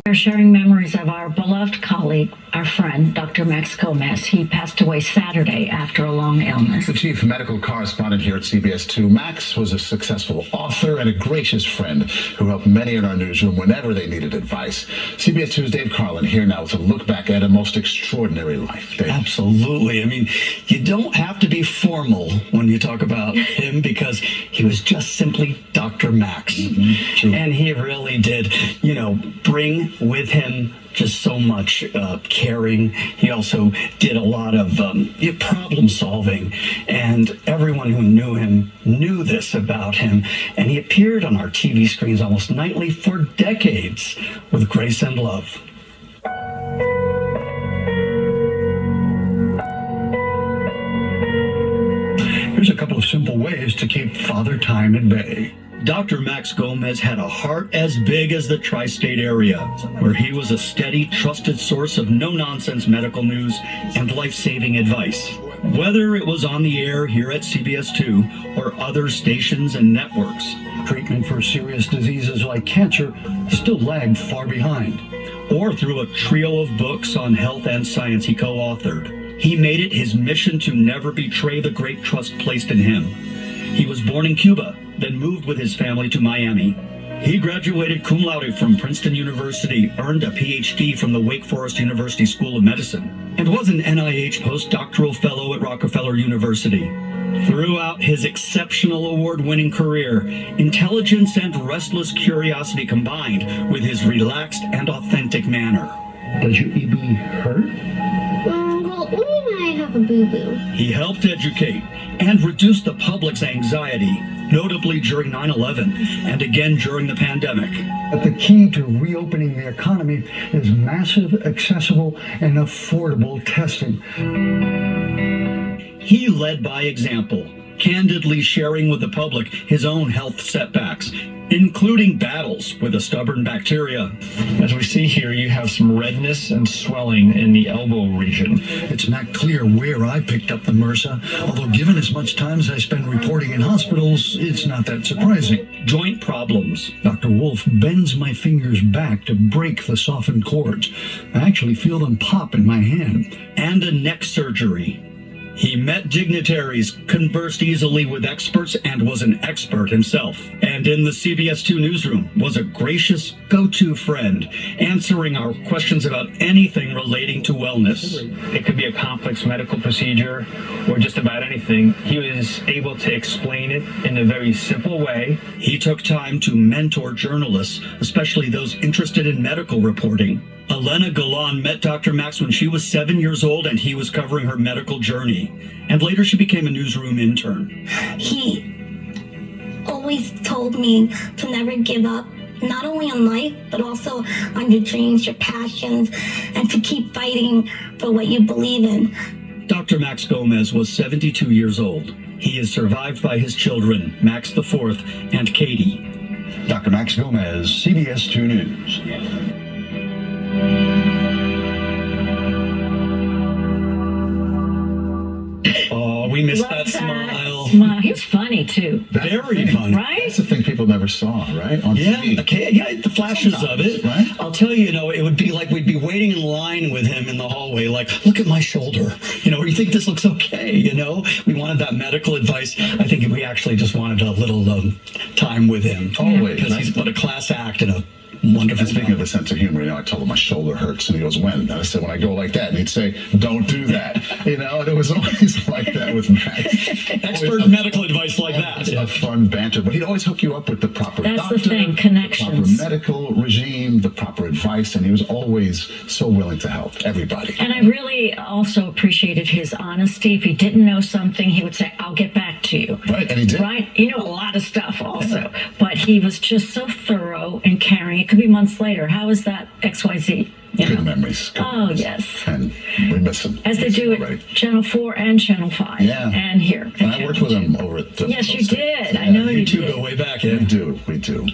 We're sharing memories of our beloved colleague, our friend, Dr.Max Gomez. He passed away Saturday after a long illness. The chief medical correspondent here at CBS 2. Max was a successful author and a gracious friend who helped many in our newsroom whenever they needed advice. CBS 2's Dave Carlin here now with a look back at a most extraordinary life. Dave. Absolutely. I mean, you don't have to be formal when you talk about him because he was just simply Dr. Max. And he really did, bring with him just so much caring. He also did a lot of problem solving, and everyone who knew him knew this about him. And he appeared on our TV screens almost nightly for decades with grace and love. Here's a couple of simple ways to keep Father Time at bay. Dr. Max Gomez had a heart as big as the tri-state area, where he was a steady, trusted source of no-nonsense medical news and life-saving advice. Whether it was on the air here at CBS 2 or other stations and networks, treatment for serious diseases like cancer still lagged far behind. Or through a trio of books on health and science he co-authored, he made it his mission to never betray the great trust placed in him. He was born in Cuba, then moved with his family to Miami. He graduated cum laude from Princeton University, earned a PhD from the Wake Forest University School of Medicine, and was an NIH postdoctoral fellow at Rockefeller University. Throughout his exceptional award-winning career, intelligence and restless curiosity combined with his relaxed and authentic manner. Does your EB hurt? Well, only when I have a boo-boo. He helped educate and reduce the public's anxiety, notably during 9/11 and again during the pandemic. But the key to reopening the economy is massive, accessible, and affordable testing. He led by example, candidly sharing with the public his own health setbacks, including battles with a stubborn bacteria. As we see here, you have some redness and swelling in the elbow region. It's not clear where I picked up the MRSA, although given as much time as I spend reporting in hospitals, it's not that surprising. Joint problems. Dr. Wolf bends my fingers back to break the softened cords. I actually feel them pop in my hand. And a neck surgery. He met dignitaries, conversed easily with experts, and was an expert himself. And in the CBS 2 newsroom was a gracious go-to friend, answering our questions about anything relating to wellness. It could be a complex medical procedure or just about anything. He was able to explain it in a very simple way. He took time to mentor journalists, especially those interested in medical reporting. Elena Galan met Dr. Max when she was 7 years old and he was covering her medical journey. And later she became a newsroom intern. He always told me to never give up, not only on life, but also on your dreams, your passions, and to keep fighting for what you believe in. Dr. Max Gomez was 72 years old. He is survived by his children, Max IV and Katie. Dr. Max Gomez, CBS 2 News. Oh, we missed Love that smile. He's funny, too. Very funny. Right? That's the thing people never saw, right? On Yeah, TV. okay, yeah, the flashes of it. Right? I'll tell you, it would be like we'd be waiting in line with him in the hallway, like, look at my shoulder, or you think this looks okay, We wanted that medical advice. I think we actually just wanted a little time with him. Always. Because he's but a class act and a wonderful And speaking of a sense of humor, I told him my shoulder hurts, and he goes, when? And I said, when I go like that. And he'd say, don't do that. And it was always like that with Max. expert medical advice like that. A fun banter, but he'd always hook you up with the proper That's doctor, the thing, connections. the proper medical regime, the proper advice, and he was always so willing to help everybody. And I really also appreciated his honesty. If he didn't know something, he would say, I'll get back to you. Right, and he did. Right? He knew a lot of stuff also. But he was just so thorough and caring. It could be months later. How is that XYZ? Good memories. Good memories. Yes. And we miss him. As they do at Channel 4 and Channel 5. Yeah. And here. And I worked with him over at Yes, you did. Yeah, I know you You two did. go way back, yeah. We do.